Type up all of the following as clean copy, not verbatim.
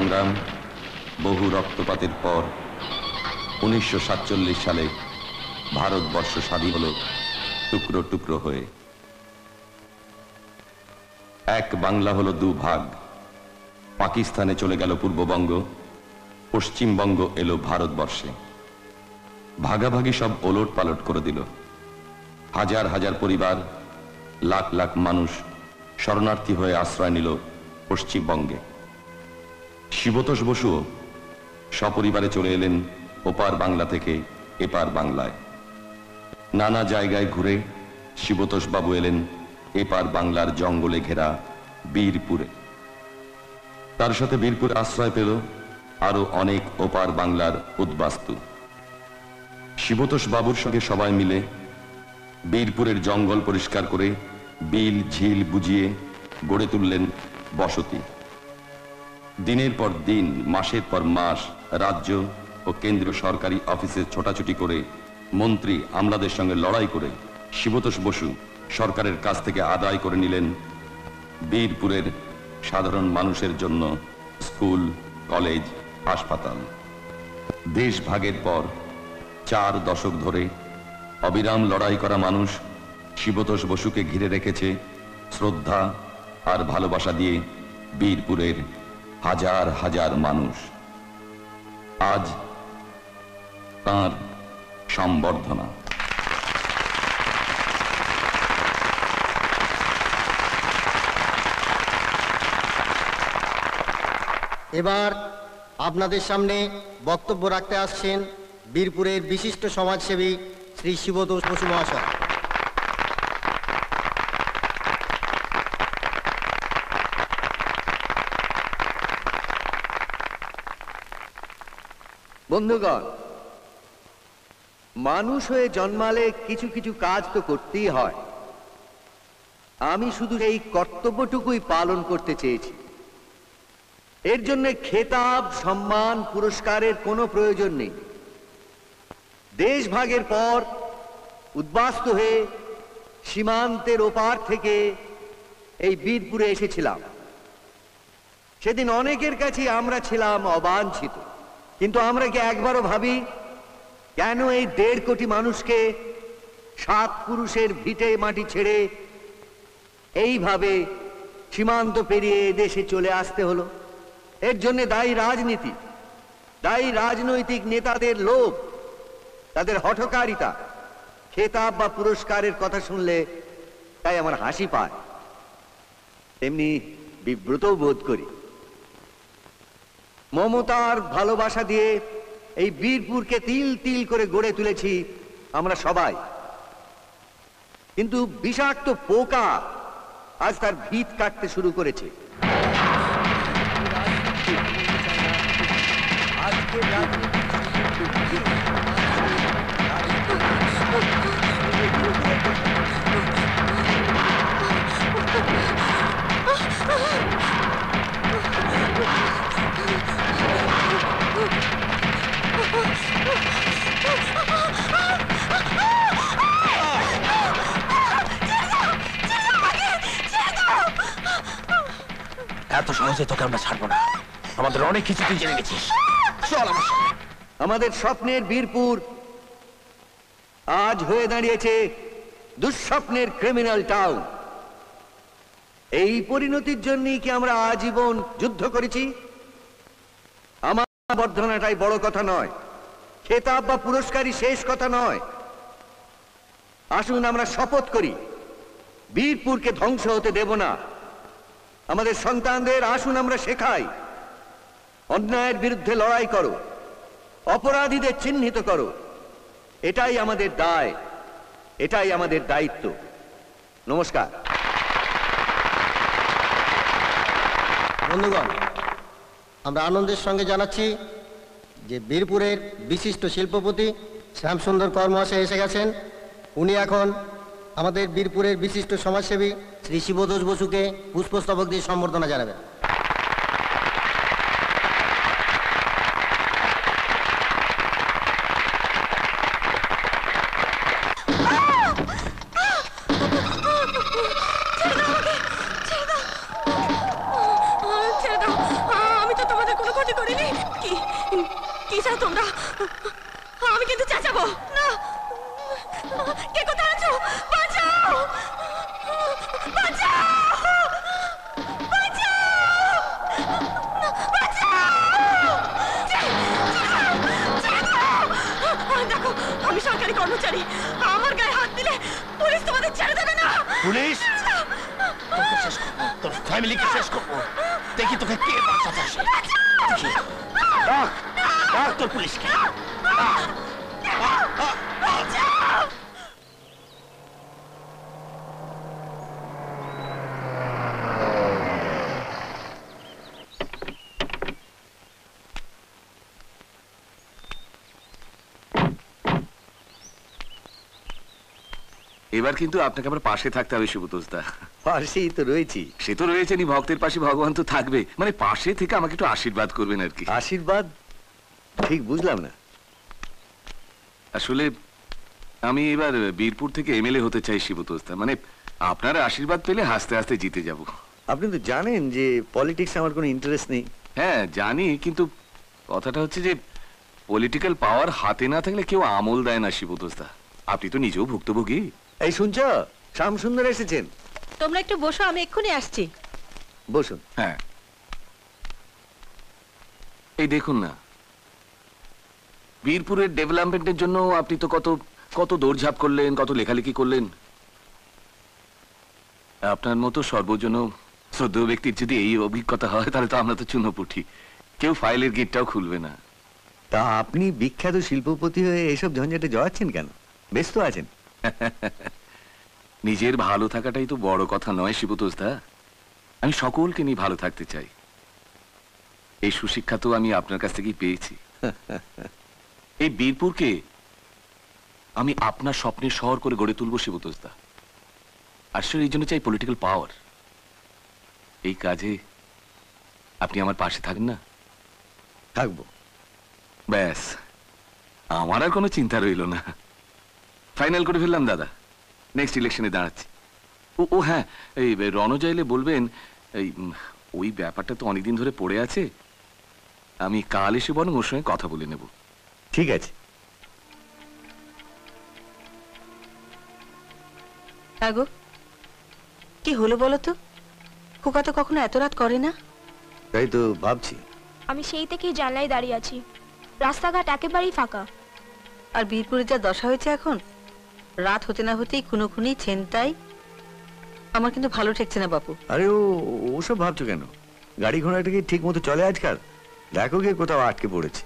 সংগ্রাম, বহু রক্তপাতের পর 1947 সালে ভারতবর্ষ স্বাধীন হল টুকরো টুকরো হয়ে। এক বাংলা হলো দুভাগ। পাকিস্তানে চলে গেল পূর্ববঙ্গ, পশ্চিমবঙ্গ এলো ভারতবর্ষে। ভাগাভাগি সব ওলট পালট করে দিল। হাজার হাজার পরিবার, লাখ লাখ মানুষ শরণার্থী হয়ে আশ্রয় নিল পশ্চিমবঙ্গে। শিবতোষ বসুও সপরিবারে চলে এলেন ওপার বাংলা থেকে এপার বাংলায়। নানা জায়গায় ঘুরে শিবতোষ বাবু এলেন এপার বাংলার জঙ্গলে ঘেরা বীরপুরে। তার সাথে বীরপুরে আশ্রয় পেল আরো অনেক ওপার বাংলার উদ্বাস্তু। শিবতোষ বাবুর সঙ্গে সবাই মিলে বীরপুরের জঙ্গল পরিষ্কার করে বিল ঝিল বুঝিয়ে গড়ে তুললেন বসতি। দিনের পর দিন, মাসের পর মাস রাজ্য ও কেন্দ্রীয় সরকারি অফিসে ছোটাছুটি করে, মন্ত্রী আমলাদের সঙ্গে লড়াই করে শিবতোষ বসু সরকারের কাছ থেকে আদায় করে নিলেন বীরপুরের সাধারণ মানুষের জন্য স্কুল, কলেজ, হাসপাতাল। দেশ ভাগের পর 4 দশক ধরে অবিরাম লড়াই করা মানুষ শিবতোষ বসুকে ঘিরে রেখেছে শ্রদ্ধা আর ভালোবাসা দিয়ে। বীরপুরের হাজার হাজার মানুষ আজ তাঁর সম্বর্ধনা। এবার আপনাদের সামনে বক্তব্য রাখতে আসছেন বীরপুরের বিশিষ্ট সমাজসেবী শ্রী শিবতোষ বসু মহাশয়। বন্ধুগণ, মানুষ হয়ে জন্মালে কিছু কিছু কাজ তো করতেই হয়। আমি শুধু এই কর্তব্যটুকুই পালন করতে চেয়েছি। এর জন্য খেতাব, সম্মান, পুরস্কারের কোনো প্রয়োজন নেই। দেশ ভাগের পর উদ্বাস্তু হয়ে সীমান্তের ওপার থেকে এই বীরপুরে এসেছিলাম। সেদিন অনেকের কাছে আমরা ছিলাম অবাঞ্ছিত, কিন্তু আমরা কি একবারও ভাবি কেন এই 1.5 কোটি মানুষকে 7 পুরুষের ভিটে মাটি ছেড়ে এইভাবে সীমান্ত পেরিয়ে দেশে চলে আসতে হলো? এর জন্য দায়ী রাজনীতি, দায়ী রাজনৈতিক নেতাদের লোভ, তাদের হঠকারিতা। খেতাব বা পুরস্কারের কথা শুনলে তাই আমার হাসি পায়, তেমনি বিব্রতও বোধ করি। মমতার ভালোবাসা দিয়ে এই বীরপুরকে তিল তিল করে গড়ে তুলেছি আমরা সবাই, কিন্তু বিষাক্ত পোকা আজ তার ভিত কাটতে শুরু করেছে। এত সহজে তোকে আমরা ছাড়বো না। আমাদের অনেক কিছু তুই জেনে গেছিস। চল আমার সাথে। আমাদের স্বপ্নের বীরপুর আজ হয়ে দাঁড়িয়েছে দুঃস্বপ্নের ক্রিমিনাল টাউন। এই পরিণতির জন্যই কি আমরা আজীবন যুদ্ধ করেছি? আমার বর্ধনাটাই বড় কথা নয়, খেতাব বা পুরস্কারই শেষ কথা নয়। আসুন আমরা শপথ করি বীরপুরকে ধ্বংস হতে দেব না। আমাদের সন্তানদের আসুন আমরা শেখাই, অন্যায়ের বিরুদ্ধে লড়াই করো, অপরাধীদের চিহ্নিত করো। এটাই আমাদের দায়, এটাই আমাদের দায়িত্ব। নমস্কার। বন্ধুগণ, আমরা আনন্দের সঙ্গে জানাচ্ছি যে বীরপুরের বিশিষ্ট শিল্পপতি শ্যামসুন্দর কর মহাশয় এসে গেছেন। উনি এখন আমাদের বীরপুরের বিশিষ্ট সমাজসেবী শ্রী শিবতোষ বসুকে পুষ্পস্তবক দিয়ে সম্বর্ধনা জানাবেন। আমি তো তোমাদের কোনো কর্মচারী, আমার গায়ে হাত দিলে পুলিশ তোমাদের ছেড়ে দেবে না। পুলিশ তোকে শেষ করবো, তোর ফ্যামিলিকে শেষ করবো। দেখি তোকে কে বাঁচাতে আসে। দেখি। ডাক, ডাক তোর পুলিশকে। এবার কিন্তু আপনাকে আমার পাশে থাকতে হবে সুব্রতদা। পাশেই তো রয়েছি। সে তো রয়েছেনই, ভক্তের পাশে ভগবান তো থাকবে, মানে পাশে থেকে আমাকে একটু আশীর্বাদ করবেন আর কি। আশীর্বাদ? ঠিক বুঝলাম না। আসলে আমি এবার বীরপুর থেকে এমএলএ হতে চাই সুব্রতদা, মানে আপনার আশীর্বাদ পেলে হাসতে হাসতে জিতে যাব। আপনি তো জানেন যে পলিটিক্স আমার কোনো ইন্টারেস্ট নেই। হ্যাঁ জানি, কিন্তু কথাটা হচ্ছে যে পলিটিক্যাল পাওয়ার হাতে না থাকলে কেউ আমল দেয় না সুব্রতদা। আপনি তো নিজেও ভুক্তভোগী। এই শুনছো, শ্যামসুন্দর এসেছেন। তোমরা একটু বসো, আমি এক্ষুনি আসছি। বসুন। হ্যাঁ এই দেখুন না, বীরপুরের ডেভেলপমেন্টের জন্য আপনি তো কত কত দৌড়ঝাঁপ করলেন, কত লেখালেখি করলেন। আপনার মতো সর্বজন শ্রদ্ধেয় ব্যক্তির যদি এই অভিজ্ঞতা হয় তাহলে তো আমরা তো চুনোপুটি, কেউ ফাইলের গেটটাও খুলবে না। তা আপনি বিখ্যাত শিল্পপতি হয়ে এসব ঝঞ্ঝাটে জড়াচ্ছেন কেন? ব্যস্ত আছেন? নিজের ভালো থাকাটাই তো বড় কথা নয় শিবতোষদা। আমি সকলকে নিয়ে ভালো থাকতে চাই। এই সুশিক্ষা তো আমি আপনার কাছ থেকেই পেয়েছি। এই বীরপুরকে আমি আপনার স্বপ্নের শহর করে গড়ে তুলবো শিবতোষদা। আসলে এই জন্য চাই পলিটিক্যাল পাওয়ার। এই কাজে আপনি আমার পাশে থাকেন না? থাকবো। ব্যাস, আমার আর কোনো চিন্তা রইল না। ফাইনাল করে ফেললাম দাদা, নেক্সট ইলেকশনে দাঁড়াচ্ছি। ও হ্যাঁ, এই রণজা এলে বলবেন, এই ওই ব্যাপারটা তো অনেকদিন ধরে পড়ে আছে, আমি কাল এসে বরং ওর সঙ্গে কথা বলে নেব। ঠিক আছে। আগো কি হলো বলো তো? খোকা তো কখনো এত রাত করে না। তাই তো ভাবছি। আমি সেই থেকেই জানলায় দাঁড়িয়ে আছি, রাস্তাঘাট একেবারেই ফাঁকা। আর বীরপুরে যা দশা হয়েছে এখন, রাত হতে না হতেই খুনোখুনি ছেনতাই। আমার কিন্তু ভালো ঠেকছে না বাপু। আরে ওসব ভাবছো কেন? গাড়ি ঘোড়াটা কি ঠিক মতো চলে আজকাল? দেখো গিয়ে কোথাও আটকে পড়েছে।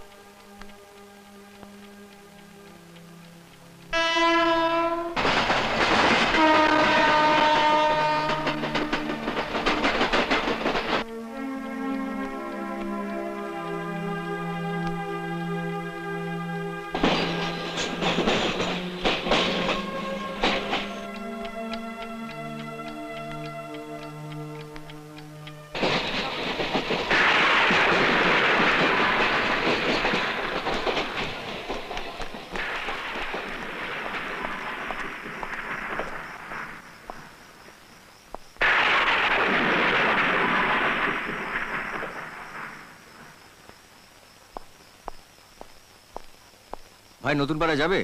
ভাই নতুন পাড়া যাবে?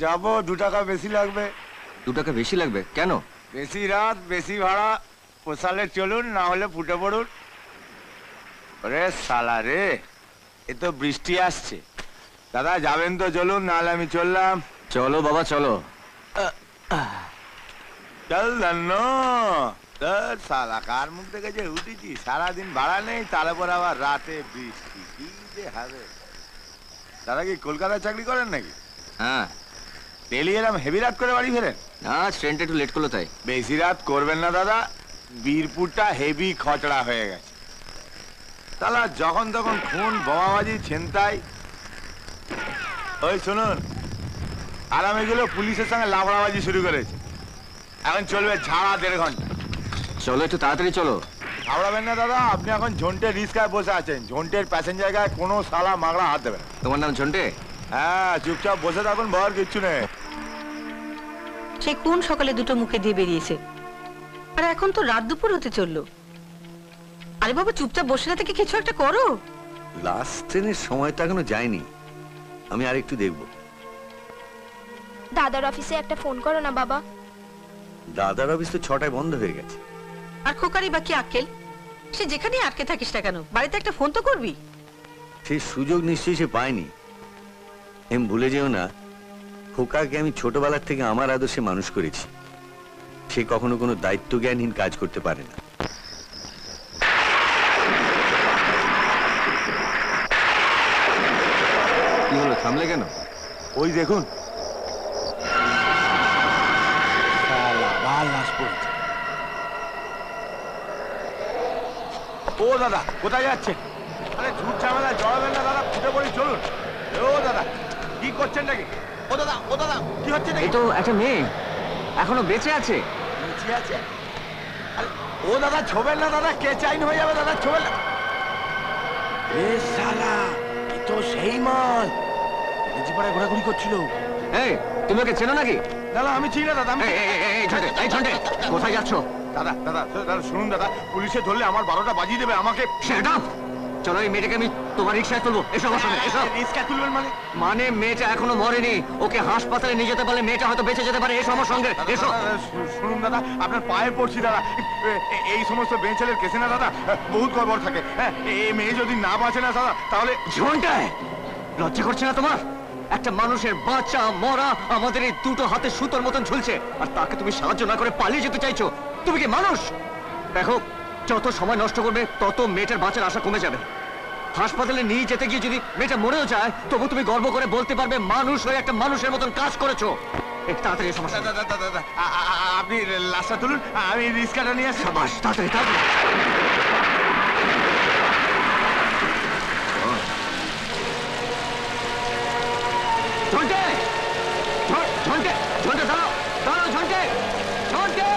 যাবো, 2 টাকা বেশি লাগবে। 2 টাকা বেশি লাগবে কেন? বেশি রাত বেশি ভাড়া, পোষালে চলুন, না হলে ফুটে পড়ুন। রে শালা রে, এ তো বৃষ্টি আসছে। দাদা যাবেন তো চলুন, নাহলে আমি চললাম। চলো বাবা চলো। চল ধন্য। তোর শালা কার মুখ থেকে যে উঠেছি, সারাদিন ভাড়া নেই, তারপর আবার রাতে বৃষ্টি, কি যে হবে। দাদা কি কলকাতায় চাকরি করেন নাকি? হ্যাঁ। ডেলি এরম হেভি রাত করে বাড়ি ফেরেন? না, ট্রেনটা একটু লেট করলো তাই। বেশি রাত করবেন না দাদা, বীরপুরটা হেভি খচড়া হয়ে গেছে। তাহলে যখন তখন খুন, বোমাবাজি, ছিনতাই। ওই শুনুন, আরাম এগুলো পুলিশের সঙ্গে লাফড়াবাজি শুরু করেছে। এখন চলবে ঝাড়া 1.5 ঘন্টা। চলো একটু তাড়াতাড়ি চলো। ঘাবড়াবেন না দাদা, আপনি এখন ঝন্টের রিস্কায় বসে আছেন। ঝন্টের প্যাসেঞ্জার গায়ে কোনো সালা মাগড়া হাত দেবে না। তোমার নাম ঝন্টে? হ্যাঁ, চুপচাপ বসে থাকুন, ভয়ের কিচ্ছু নেই। সে কোন সকালে দুটো মুখে দিয়ে বেরিয়েছে, আর এখন তো রাত দুপুর হতে চললো। আরে বাবা চুপচাপ বসে না থেকে কিছু একটা করো। লাস্ট ট্রেনের সময় তো এখনো যায়নি, আমি আর একটু দেখবো। দাদার অফিসে একটা ফোন করো না বাবা। দাদার অফিস তো 6টায় বন্ধ হয়ে গেছে। আর খোকারি বা কি আক্কেল, সে যেখানেই আটকে থাকিস না কেন, বাড়িতে একটা ফোন তো করবি। সেই সুযোগ নিশ্চয়ই সে পায়নি। ভুলে যেও না, খোকাকে আমি ছোটবেলার থেকে আমার আদর্শে মানুষ করেছি। সে কখনো কোনো দায়িত্ব জ্ঞানহীন কাজ করতে পারে না। কি হলো, থামলে কেন? ওই দেখুন, ও দাদা কোথায় যাচ্ছে? আরে ঝুট ঝামেলা জড়াবেন না দাদা, ফুটে পড়ি চলুন। ও দাদা কি করছেন নাকি? ও দাদা কি হচ্ছে নাকি? তো একটা মেয়ে এখনো বেঁচে আছে। বেঁচে আছে? আরে ও দাদা ছোবেন না দাদা, কে চাইন হয়ে যাবে দাদা, ছোবেন না। এ শালা, এ তো সেই মাল পাড়ায় ঘোরাঘুরি করছিল। এই, তুমি ওকে চেনো নাকি? দাদা আমি চিনি না দাদা, আমি কোথায় যাচ্ছ? দাদা দাদা দাদা শুনুন দাদা, পুলিশে ধরলে আমার 12টা বাজিয়ে দেবে আমাকে। চলো এই মেয়েটাকে আমি তোমার রিক্সায় তুলবো। এসো আমার সঙ্গে, এসো। রিক্সা তুলবেন মানে মেয়েটা এখনো মরেনি, ওকে হাসপাতালে নিয়ে যেতে পারলে মেয়েটা হয়তো বেঁচে যেতে পারে। এসো আমার সঙ্গে, এসো। শুনুন দাদা, আপনার পায়ে পড়ছি দাদা, এই সমস্ত বেঞ্চেলের কেসে না দাদা বহুত গড়বড় থাকে। হ্যাঁ, এই মেয়ে যদি না বাঁচে না দাদা তাহলে। ঝন্টায়, লজ্জা করছে না তোমার? একটা মানুষের বাচ্চা মরা আমাদের এই দুটো হাতে সুতোর মতন ঝুলছে, আর তাকে তুমি সাহায্য না করে পালিয়ে যেতে চাইছো? তুমি কি মানুষ? দেখো, যত সময় নষ্ট করবে তত মেয়েটার বাঁচার আশা কমে যাবে। হাসপাতালে নিয়ে যেতে গিয়ে যদি মেয়েটা মরেও যায়, তবু তুমি গর্ব করে বলতে পারবে মানুষ হয়ে একটা মানুষের মতন কাজ করেছো। তাড়াতাড়ি সমস্যা। আপনি লাশটা তুলুন, আমি রিক্সাটা নিয়ে আসি। সাবাস, তাড়াতাড়ি তাড়াতাড়ি। ঝন্টে, ঝন্টে, ঝন্টে দাঁড়াও, দাঁড়াও ঝন্টে, ঝন্টে।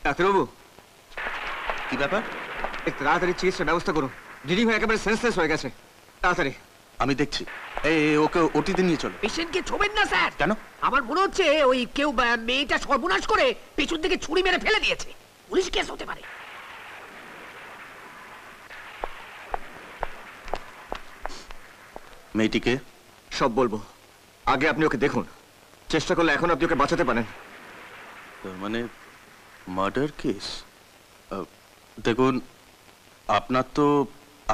ডাক্তারবাবু, কি ব্যাপার? একটু তাড়াতাড়ি চিকিৎসার ব্যবস্থা করুন। দিদি ভাই একেবারে সেন্সলেস হয়ে গেছে, তাড়াতাড়ি। আমি দেখছি। এই ওকে ওটিতে নিয়ে চলো। পেশেন্টকে ছোবেন না স্যার। কেন? আমার মনে হচ্ছে ওই কেউ মেয়েটা সর্বনাশ করে পেছন থেকে ছুরি মেরে ফেলে দিয়েছে। পুলিশ কেস হতে পারে। মেয়েটিকে সব বলবো, আগে আপনি ওকে দেখুন। চেষ্টা করলে এখন আপনি ওকে বাঁচাতে পারেন। মানে মার্ডার কেস? দেখুন, আপনার তো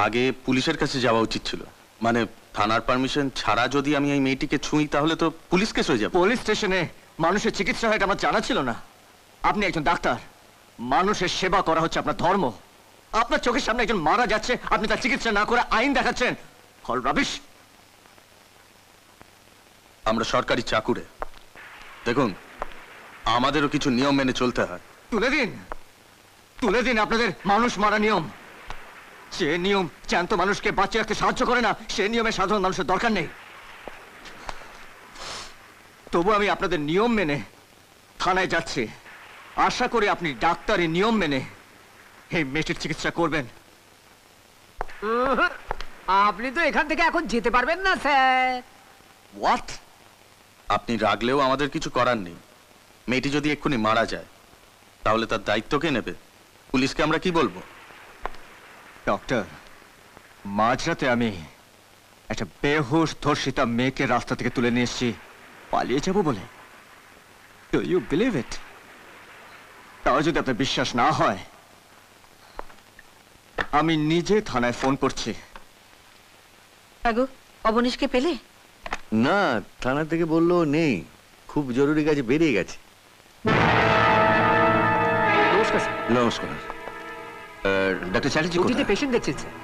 আগে পুলিশের কাছে যাওয়া উচিত ছিল। মানে থানার পারমিশন ছাড়া যদি আমি এই মেয়েটিকে ছুঁই তাহলে তো পুলিশ কেস হয়ে যাবে। পুলিশ স্টেশনে মানুষের চিকিৎসা হয় এটা আমার জানা ছিল না। আপনি একজন ডাক্তার, মানুষের সেবা করা হচ্ছে আপনার ধর্ম। আপনার চোখের সামনে একজন মারা যাচ্ছে, আপনি তার চিকিৎসা না করে আইন দেখাচ্ছেন। হল রাবিশ। আমরা সরকারি চাকুরে, দেখুন আমাদেরও কিছু নিয়ম মেনে চলতে হয়। তুলে দিন আপনাদের মানুষ মারা নিয়ম। যে নিয়ম জ্যান্ত মানুষকে বাঁচিয়ে রাখতে সাহায্য করে না, সে নিয়মে সাধারণ মানুষের দরকার নেই। তবু আমি আপনাদের নিয়ম মেনে থানায় যাচ্ছি। আশা করি আপনি ডাক্তারি নিয়ম মেনে এই মেয়েটির চিকিৎসা করবেন। আপনি তো এখান থেকে এখন যেতে পারবেন না স্যার। হোয়াট? আপনি রাগলেও আমাদের কিছু করার নেই। মেয়েটি যদি এক্ষুনি মারা যায় তাহলে তার দায়িত্ব কে নেবে? পুলিশকে আমরা কি বলবো? ডক্টর, মাঝরাতে আমি একটা বেহুশ ধর্ষিতা মেয়েকে রাস্তা থেকে তুলে নিয়ে এসেছি পালিয়ে যাব বলে। Do you believe it? তাও যদি আপনার বিশ্বাস না হয়, আমি নিজে থানায় ফোন করছি। আগো অবনীশকে পেলে? না, থানা থেকে বললো নেই, খুব জরুরি কাজে বেরিয়ে গেছে। নমস্কার স্যার। নমস্কার। ডাক্তার চ্যাটার্জি ওটিতে পেশেন্ট দেখছেন স্যার।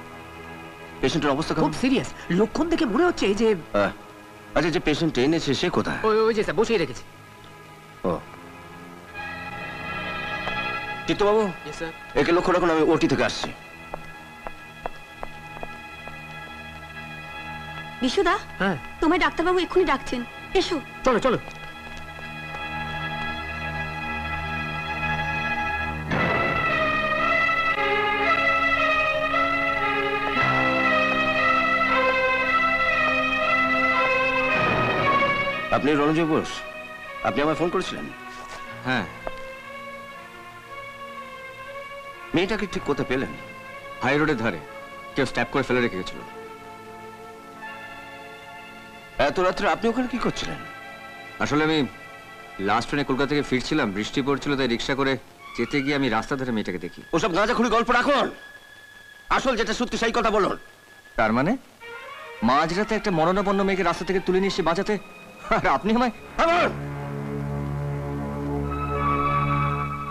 পেশেন্টের অবস্থা খুব সিরিয়াস, লক্ষণ দেখে মনে হচ্ছে যে আচ্ছা, যে পেশেন্ট এনেছে সে কোথায়? ওই যে স্যার বসিয়ে রেখেছে। ও চিত্তবাবু, একে লক্ষ্য রাখুন, আমি ওটি থেকে আসছি। বিশুদা, হ্যাঁ তোমায় ডাক্তারবাবু এক্ষুনি ডাকছেন, এসো। চলো চলো। আপনি রণজয় বোস, আপনি আমায় ফোন করেছিলেন? হ্যাঁ। মেয়েটাকে ঠিক কোথায় পেলেন? হাই রোডের ধারে কেউ স্ট্যাপ করে ফেলে রেখে গেছিল। এত রাত্রে আপনি ওখানে কি করছিলেন? আসলে আমি লাস্ট ট্রেনে কলকাতা থেকে ফিরছিলাম, বৃষ্টি পড়ছিল, তাই রিক্সা করে যেতে গিয়ে আমি রাস্তা ধারে মেয়েটাকে দেখি। ওসব গাঁজাখুরি গল্প রাখুন, আসল যেটা সত্যি সেই কথা বলুন। তার মানে মাঝরাতে একটা মরণাপন্ন মেয়েকে রাস্তা থেকে তুলে নিয়ে এসে বাঁচাতে আর আপনি আমায়?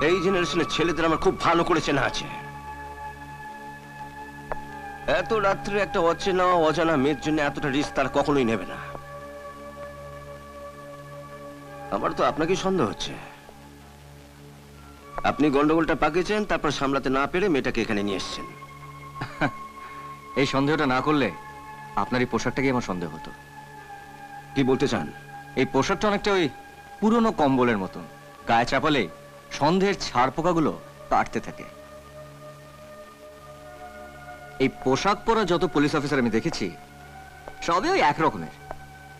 এই জেনারেশনের ছেলেদের আমার খুব ভালো করে চেনা আছে। এত রাত্রে একটা অচেনা অজানা মেয়ের জন্য এতটা রিস্ক তারা কখনোই নেবে না। আমার তো আপনাকেই সন্দেহ হচ্ছে। আপনি গন্ডগোলটা পাকিয়েছেন, তারপর সামলাতে না পেরে মেয়েটাকে এখানে নিয়ে এসেছেন। এই সন্দেহটা না করলে আপনার এই পোশাকটাকে আমার সন্দেহ হতো। কি বলতে চান? এই পোশাকটা অনেকটা ওই পুরনো কম্বলের মতন, গায়ে চাপালে সন্দেহের ছাড় পোকাগুলো কাটতে থাকে। এই পোশাক পরা যত পুলিশ অফিসার আমি দেখেছি সবই ওই এক রকমের।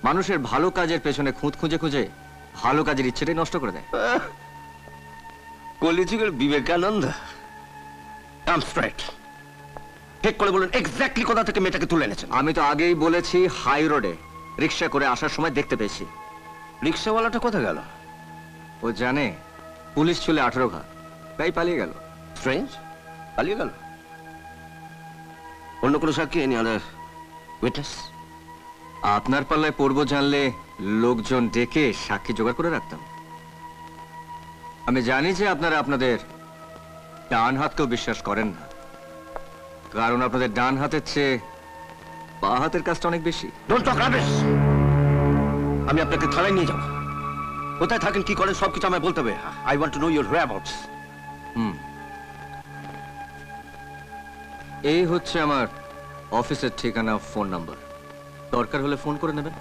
মানুষের ভালো কাজের পেছনে খুঁত খুঁজে খুঁজে ভালো কাজের ইচ্ছেটাই নষ্ট করে দেয়। কলিযুগের বিবেকানন্দ। ঠিক করে বলুন, এক্স্যাক্টলি কোথা থেকে মেয়েটাকে তুলে এনেছেন? আমি তো আগেই বলেছি, হাই রোডে রিক্সা করে আসার সময় দেখতে পেয়েছি। রিক্সাওয়ালাটা কোথায় গেল? ও জানে পুলিশ ছিল 18 ঘা, তাই পালিয়ে গেল। স্ট্রেঞ্জ, পালিয়ে গেল। অন্য কোনো সাক্ষী? Any other witness? আপনার পাল্লায় পড়বো জানলে লোকজন ডেকে সাক্ষী জোগাড় করে রাখতাম। আমি জানি যে আপনারা আপনাদের ডান হাতকেও বিশ্বাস করেন না, কারণ আপনাদের ডান হাতের চেয়ে বা হাতের কাজটা অনেক বেশি। আমি আপনাকে থানায় নিয়ে যাব। কোথায় থাকেন, কি করেন, সবকিছু আমায় বলতে হবে। I want to know your whereabouts। এই হচ্ছে আমার অফিসের ঠিকানা, ফোন নাম্বার। দরকার হলে ফোন করে নেবেন।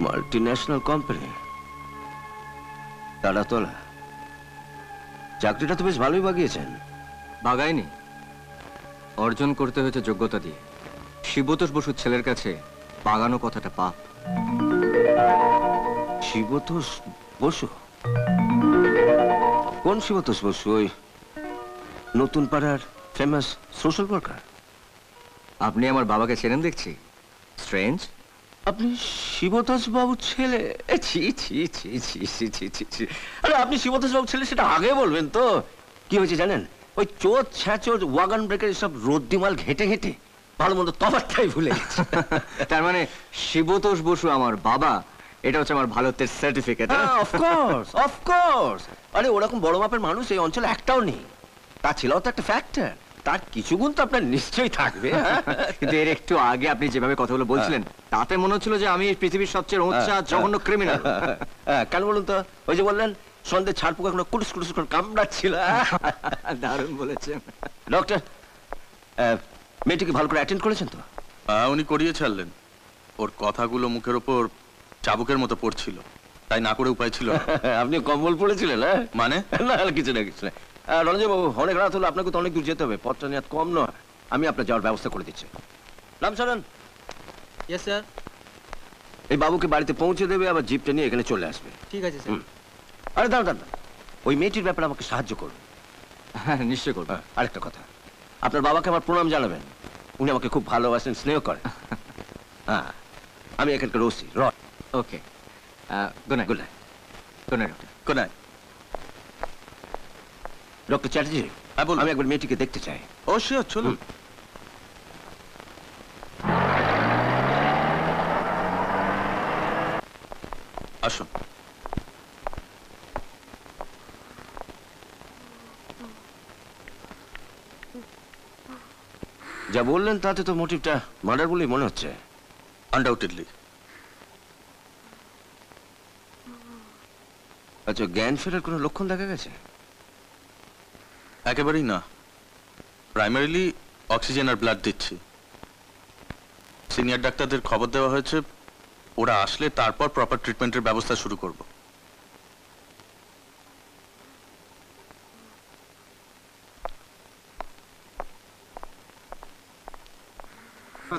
Multinational company, Taratala. চাকরিটা তো বেশ ভালোই বাগিয়েছেন। বাগায়নি, অর্জন করতে হয়েছে যোগ্যতা দিয়ে। শিবতোষ বসুর ছেলের কাছে বাগানো কথাটা পাপ। শিবতোষ বসু? কোন শিবতোষ বসু? ওই নতুন পাড়ার ফেমাস সোশ্যাল ওয়ার্কার? আপনি আমার বাবাকে চেনেন দেখছি। স্ট্রেঞ্জ, আপনি শিবতোষ বাবুর ছেলে? ছি ছি ছি ছি ছি ছি ছি ছি। আরে আপনি শিবতোষ বাবুর ছেলে সেটা আগে বলবেন তো। কি হয়েছে জানেন? ওই চোর ছ্যাঁচোর ওয়াগন ব্রেকের সব রোদ্দিমাল ঘেটে ঘেটে ভালো মন্দ তফাৎটাই ভুলে গেছে। তার মানে শিবতোষ বসু আমার বাবা এটা হচ্ছে আমার ভারতের সার্টিফিকেট। Of course. আরে ওরকম বড় মাপের মানুষ এই অঞ্চলে একটাও নেই। তা ছিল তো একটা ফ্যাক্টর, তার কিছু গুণ তো আপনার নিশ্চয়ই থাকবে। কিন্তু এর একটু আগে আপনি যেভাবে কথাগুলো বলছিলেন তাতে মনে হচ্ছিল যে আমি পৃথিবীর সবচেয়ে উচ্চা জঘন্য ক্রিমিনাল। কেন বলুন তো? ওই যে বললেন সন্ধ্যে ছাড় পোকা কোনো কুটুস কুটুস করে কামড়াচ্ছিল। দারুণ বলেছেন। ডক্টর, মেয়েটিকে ভালো করে অ্যাটেন্ড করেছেন তো? উনি করিয়ে ছাড়লেন। ওর কথাগুলো মুখের ওপর চাবুকের মতো পড়ছিল, তাই না করে উপায় ছিল না। আপনি কম্বল পড়েছিলেন? মানে না, কিছু না কিছু না। রঞ্জন বাবু, অনেক রাত হলো, আপনাকে তো অনেক দূর যেতে হবে, পথটা নিয়ে কম নয়। আমি আপনার যাওয়ার ব্যবস্থা করে দিচ্ছি। রামচরণ। Yes sir. এই বাবুকে বাড়িতে পৌঁছে দেবে, আবার জিপটা নিয়ে এখানে চলে আসবে। ঠিক আছে স্যার। আরে দাঁড়ান, ওই মেয়েটির ব্যাপারে আমাকে সাহায্য করুন। হ্যাঁ, নিশ্চয় করবো। আরেকটা কথা, আপনার বাবাকে আমার প্রণাম জানাবেন। উনি আমাকে খুব ভালোবাসেন, স্নেহ করেন। হ্যাঁ, আমি এখানকার OC Roy. Okay, good night. Good night. Good night doctor. Good night. Doctor Chatterjee, আমি একবার মেয়েটিকে দেখতে চাই। ও শিওর, চলুন। আসুন। যা বললেন তাতে তো মোটিভটা মার্ডার বলেই মনে হচ্ছে। আনডাউটেডলি। আচ্ছা, জ্ঞান ফেরার কোনো লক্ষণ দেখা গেছে? একেবারেই না। প্রাইমারিলি অক্সিজেন আর ব্লাড দিচ্ছি। সিনিয়র ডাক্তারদের খবর দেওয়া হয়েছে, ওরা আসলে তারপর প্রপার ট্রিটমেন্টের ব্যবস্থা শুরু করব।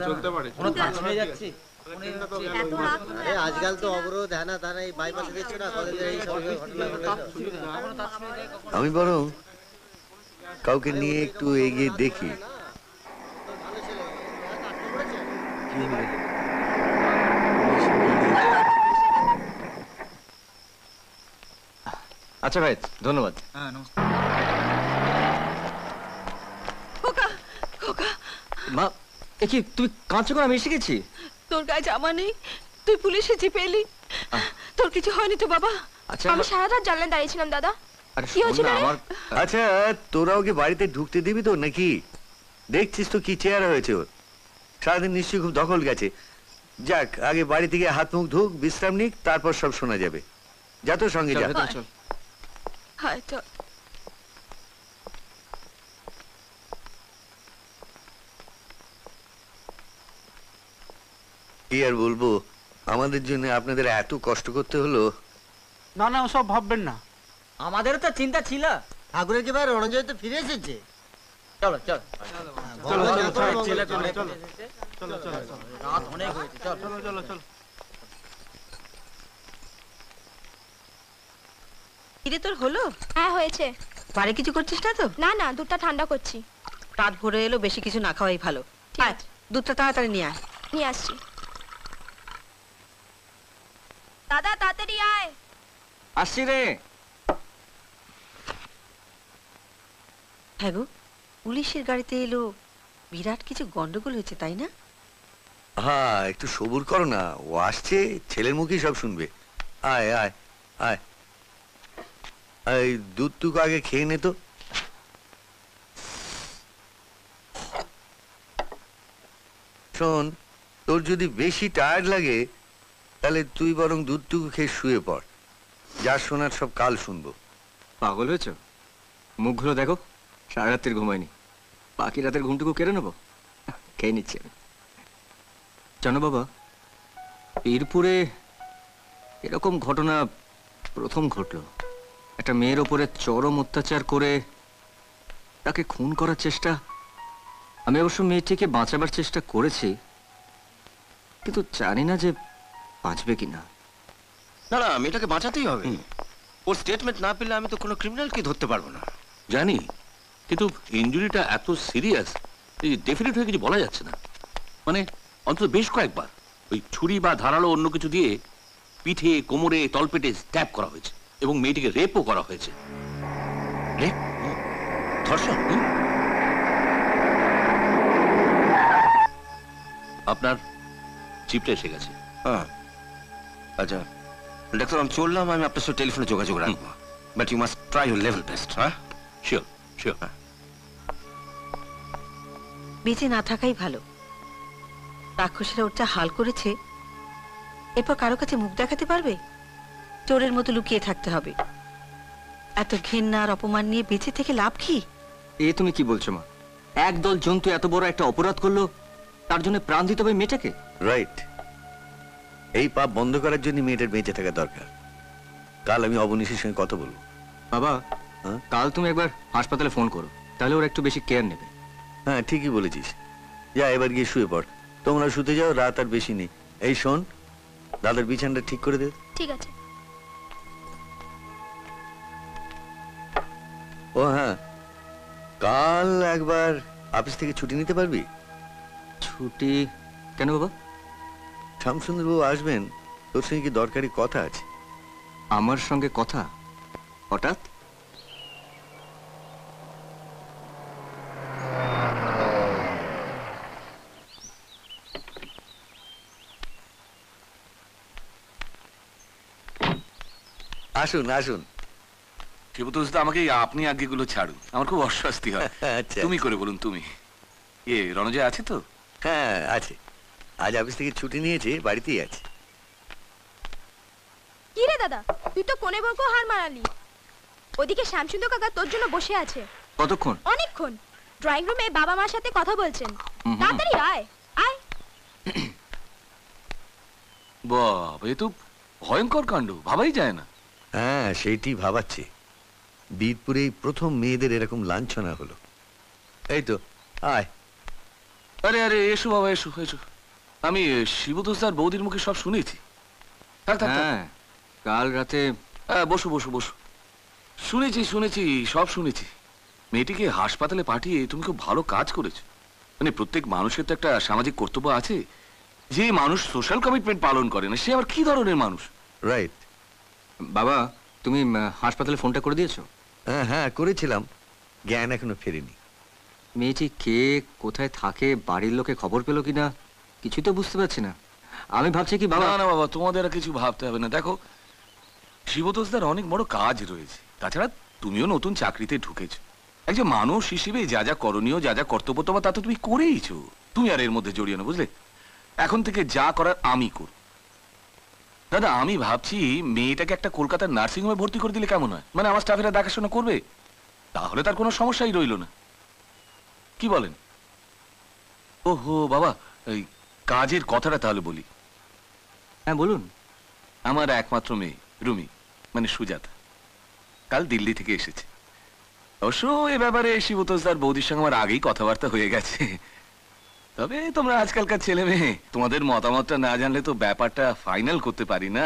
চলতে পারে। আজকাল তো অবরোধ হ্যাঁ না তা না, এই বাইপাসে দিচ্ছে না, কলেজের এই সব ঘটনা ঘটেছে। আমি বরং কাউকে নিয়ে একটু এগিয়ে দেখি। আচ্ছা ভাই, ধন্যবাদ। মা, এ কি তুই কাঁদছো কেন? আমি এসে গেছি। তোর গায়ে জামা নেই, তুই পুলিশে জিপে এলি। তোর কিছু হয়নি তো বাবা? আচ্ছা, আমি সারা রাত জানলায় দাঁড়িয়েছিলাম দাদা। কি হয়েছিল রে? আচ্ছা, তোরাও কি বাড়িতে ঢুকতে দিবি তো নাকি? দেখছিস তো কি চেহারা হয়েছে ওর। সারাদিন নিশ্চয়ই খুব দখল গেছে। যাক, আগে বাড়ি থেকে হাত মুখ ধুক, বিশ্রাম নিক, তারপর সব শোনা যাবে। যা তোর সঙ্গে যা। হায় তো। কি আর বলবো, আমাদের জন্য আপনাদের এত কষ্ট করতে হলো। না না, ওসব ভাববেন না। আমাদেরও তো চিন্তা ছিল। ঠাকুরের কি ভাই রণজয় তো ফিরে এসেছে। চলো চলো রাত অনেক হয়েছে। চলো চলো চলো। কিরে, তোর হলো? হ্যাঁ হয়েছে। বাড়ি কিছু করছিস না তো? না না, দুধটা ঠান্ডা করছি। রাত ভরে এলো, বেশি কিছু না খাওয়াই ভালো। আয়, দুধটা তাড়াতাড়ি নিয়ে আয়। নিয়ে আসছি। দাদা তাড়াতাড়ি আয়। আসছি রে। হ্যাঁ গো, পুলিশের গাড়িতে এলো, বিরাট কিছু গন্ডগোল হয়েছে তাই না? হ্যাঁ, একটু সবুর করো না, ও আসছে, ছেলের মুখেই সব শুনবে। আয় আয় আয়, এই দুধটুকু আগে খেয়ে নে তো। শোন, তোর যদি বেশি টায়ার্ড লাগে তাহলে তুই বরং দুধটুকু খেয়ে শুয়ে পড়। যা শোনার সব কাল শুনবো। পাগল হয়েছ? মুখগুলো দেখো, সারা রাত্রির ঘুমায়নি। বাকি রাতের ঘুমটুকু কেড়ে নেবো? খেয়ে নিচ্ছি আমি। জানো বাবা, বীরপুরে এরকম ঘটনা প্রথম ঘটলো। একটা মেয়ের ওপরে চরম অত্যাচার করে তাকে খুন করার চেষ্টা। আমি অবশ্য মেয়েটিকে বাঁচাবার চেষ্টা করেছি, কিন্তু জানি না যে বাঁচবে কিনা। না না, মেয়েটাকে বাঁচাতেই হবে। ওর স্টেটমেন্ট না পেলে আমি তো কোনো ক্রিমিনালকে ধরতে পারবো না। জানি, কিন্তু ইনজুরিটা এত সিরিয়াস, ডেফিনেট হয়ে কিছু বলা যাচ্ছে না। মানে অন্তত বেশ কয়েকবার ওই ছুরি বা ধারালো অন্য কিছু দিয়ে পিঠে, কোমরে, তলপেটে স্ট্যাব করা হয়েছে এবং মেয়েটিকে রেপও করা হয়েছে। রেপ? ধর্ষণ? আপনার জিপটা এসে গেছে। হ্যাঁ, আচ্ছা ডাক্তার, আমি চললাম, আমি আপনার সাথে টেলিফোনে যোগাযোগ রাখবো, but you must try your level best. হ্যাঁ, শিওর শিওর। বেঁচে না থাকাই ভালো। রাক্ষসীরা ওর যা হাল করেছে, এরপর কারো কাছে মুখ দেখাতে পারবে? চোরের মতো লুকিয়ে থাকতে হবে। এত ঘৃণা আর অপমান নিয়ে বেঁচে থেকে লাভ কি? এ তুমি কি বলছো মা? একদল জন্তু এত বড় একটা অপরাধ করলো, তার জন্য প্রাণ দিতে হবে মেয়েটাকে? রাইট, এই পাপ বন্ধ করার জন্য মেয়েটার বেঁচে থাকা দরকার। কাল আমি অবনীশের সঙ্গে কথা বলবো। বাবা, কাল তুমি একবার হাসপাতালে ফোন করো, তাহলে ওরা একটু বেশি কেয়ার নেবে। হ্যাঁ, ঠিকই বলেছিস। যা, এবার গিয়ে শুয়ে পড়। তোমরা শুতে যাও, রাত আর বেশি নেই। এই শোন, দাদার বিছানাটা ঠিক করে দে। ঠিক আছে। ও হ্যাঁ, কাল একবার অফিস থেকে ছুটি নিতে পারবি? ছুটি কেন বাবা? শ্যামসুন্দর বাবু আসবেন, তোর সঙ্গে কি দরকারি কথা আছে। আমার সঙ্গে কথা? হঠাৎ? আসুন আসুন। শিবতোষদা, আমাকে এই আপনি আজ্ঞেগুলো ছাড়ুন, আমার খুব অস্বস্তি হয়। আচ্ছা। তুমি করে বলুন তুমি। রণজয় আছে তো? হ্যাঁ আছে, আজ অফিস থেকে ছুটি নিয়েছে, বাড়িতেই আছে। কি রে দাদা, তুই তো কোণে বউকে হার মারালি। ওদিকে শ্যামসুন্দর কাকা তোর জন্য বসে আছে। কতক্ষণ? অনেকক্ষণ। ড্রয়িং রুমে বাবা মার সাথে কথা বলছেন। তাড়াতাড়ি আয় আয়। বাবা, এ তো ভয়ঙ্কর কাণ্ড, ভাবাই যায় না। হ্যাঁ, সেইটি ভাবাচ্ছে। বীরপুরে প্রথম মেয়েদের এরকম লাঞ্ছনা হলো। এই তো, আয়। আরে আরে, এসো বাবা, এসো এসো। আমি শিবতোষদার বৌদির মুখে সব শুনেছি। থাক থাক থাক। হ্যাঁ, কাল রাতে। বসো বসো বসো। শুনেছি শুনেছি, সব শুনেছি। মেয়েটিকে হাসপাতালে পাঠিয়ে তুমি খুব ভালো কাজ করেছো। মানে প্রত্যেক মানুষের তো একটা সামাজিক কর্তব্য আছে। যে মানুষ সোশ্যাল কমিটমেন্ট পালন করে না, সে আবার কি ধরনের মানুষ? রাইট। বাবা, তুমি হাসপাতালে ফোনটা করে দিয়েছো? হ্যাঁ হ্যাঁ, করেছিলাম, জ্ঞান এখনো ফেরেনি। মেয়েটি কে, কোথায় থাকে, বাড়ির লোকে খবর পেলো কিনা, কিছু তো বুঝতে পারছি না। আমি ভাবছি কি বাবা। না না বাবা, তোমাদের আর কিছু ভাবতে হবে না। দেখো, শিবতোষদার অনেক বড় কাজ রয়েছে। তাছাড়া তুমিও নতুন চাকরিতে ঢুকেছো। একজন মানুষ হিসেবে যা যা করণীয়, যা যা কর্তব্য তোমার, তা তো তুমি করেইছো। তুমি আর এর মধ্যে জড়িয়ে না, বুঝলে? এখন থেকে যা করার আমি করব। দাদা, আমি ভাবছি মেয়েটাকে একটা কলকাতার নার্সিংহোমে ভর্তি করে দিলে কেমন হয়? মানে আমার স্টাফেরা দেখাশোনা করবে, তাহলে তার কোনো সমস্যাই রইল না। কি বলেন? ওহো বাবা, এই কাজের কথাটা তাহলে বলি। হ্যাঁ বলুন। আমার একমাত্র মেয়ে রুমি, মানে সুজাতা, কাল দিল্লি থেকে এসেছে। অবশ্য এ ব্যাপারে শিবতোষদার বৌদির সঙ্গে আমার আগেই কথাবার্তা হয়ে গেছে। তবে তোমরা আজকালকার ছেলে মেয়ে, তোমাদের মতামতটা না জানলে তো ব্যাপারটা ফাইনাল করতে পারি না।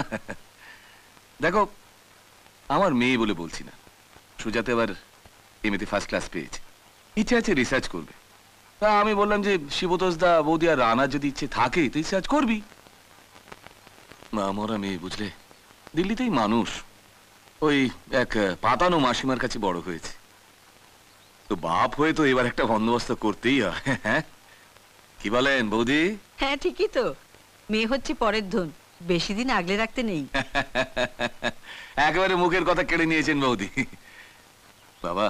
দেখো, আমার মেয়ে বলে বলছি না, সুজাতা এবার এমএতে ফার্স্ট ক্লাস পেয়েছে, ইচ্ছে আছে রিসার্চ করবে। তা আমি বললাম যে শিবতোষদা, বৌদি আর রানার যদি ইচ্ছে থাকে তো রিসার্চ করবি। মা মরা মেয়ে, বুঝলে, দিল্লিতেই মানুষ, ওই এক পাতানো মাসিমার কাছে বড় হয়েছে। তো বাপ হয়ে তো এবার একটা বন্দোবস্ত করতেই হয়। হ্যাঁ, কি বলেন বৌদি? হ্যাঁ ঠিকই তো, মেয়ে হচ্ছে পরের ধন, বেশি দিন আগলে রাখতে নেই। একেবারে মুখের কথা কেড়ে নিয়েছেন বৌদি। বাবা,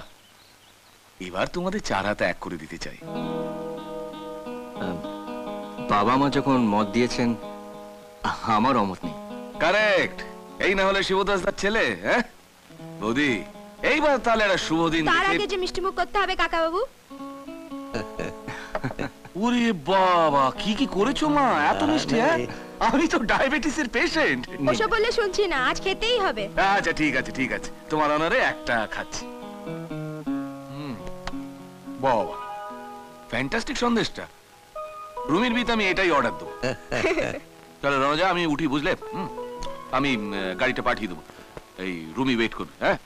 এবার তোমাদের চার হাতে এক করে দিতে চাই। বাবা মা যখন মত দিয়েছেন, আমার অমত নেই। কারেক্ট। এই না হলে শিবদাসদার ছেলে। হ্যাঁ বৌদি, এইবার তাহলে একটা শুভ দিন তার আগে যে মিষ্টি মুখ করতে হবে কাকা বাবু। ওরে বাবা, কি কি করেছো মা, এত মিষ্টি! হ্যাঁ, আমি তো ডায়াবেটিসের পেশেন্ট। ওসব বললে শুনছি না, আজ খেতেই হবে। আচ্ছা ঠিক আছে ঠিক আছে, তোমার অনারে একটা খাচ্ছি। বাবা, ফ্যান্টাস্টিক সন্দেশটা। রুমির বিতে আমি এটাই অর্ডার দেবো। চলো রমজা, আমি উঠি, বুঝলে? আমি গাড়িটা পাঠিয়ে দেবো। এই রুমি ওয়েট করবে। হ্যাঁ।